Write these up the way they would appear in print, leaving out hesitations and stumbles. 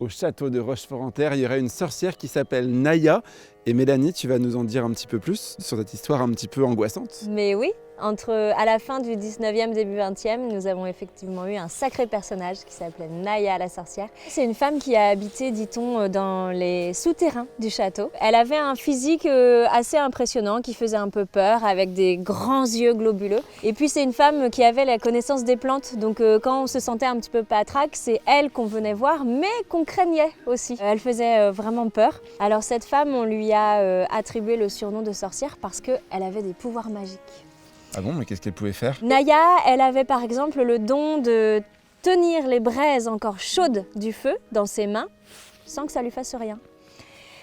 au château de Rochefort-en-Terre. Il y aurait une sorcière qui s'appelle Naya. Et Mélanie, tu vas nous en dire un petit peu plus sur cette histoire un petit peu angoissante. Mais oui, à la fin du 19e, début 20e, nous avons effectivement eu un sacré personnage qui s'appelait Naya la sorcière. C'est une femme qui a habité, dit-on, dans les souterrains du château. Elle avait un physique assez impressionnant qui faisait un peu peur, avec des grands yeux globuleux. Et puis c'est une femme qui avait la connaissance des plantes, donc quand on se sentait un petit peu patraque, c'est elle qu'on venait voir, mais qu'on craignait aussi. Elle faisait vraiment peur. Alors cette femme, on lui a attribué le surnom de sorcière parce qu'elle avait des pouvoirs magiques. Ah bon, mais qu'est-ce qu'elle pouvait faire? Naya, elle avait par exemple le don de tenir les braises encore chaudes du feu dans ses mains sans que ça lui fasse rien.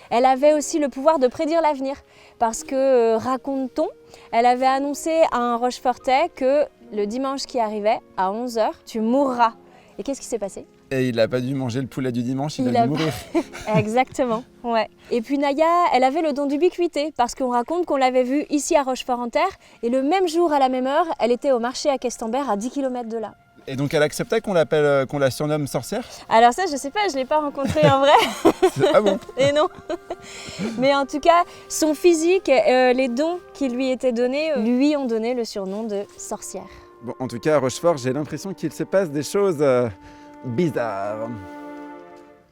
Elle avait aussi le pouvoir de prédire l'avenir parce que, raconte-t-on, elle avait annoncé à un Rochefortais que le dimanche qui arrivait, à 11h, tu mourras. Et qu'est-ce qui s'est passé? Et il n'a pas dû manger le poulet du dimanche, il a dû mourir. Exactement, ouais. Et puis Naya, elle avait le don d'ubiquité parce qu'on raconte qu'on l'avait vue ici à Rochefort-en-Terre et le même jour, à la même heure, elle était au marché à Questembert à 10 km de là. Et donc elle acceptait qu'on la surnomme sorcière? Alors ça, je sais pas, je l'ai pas rencontrée en vrai. Ah bon? Et non. Mais en tout cas, son physique, les dons qui lui étaient donnés, lui ont donné le surnom de sorcière. Bon, en tout cas, à Rochefort, j'ai l'impression qu'il se passe des choses bizarres.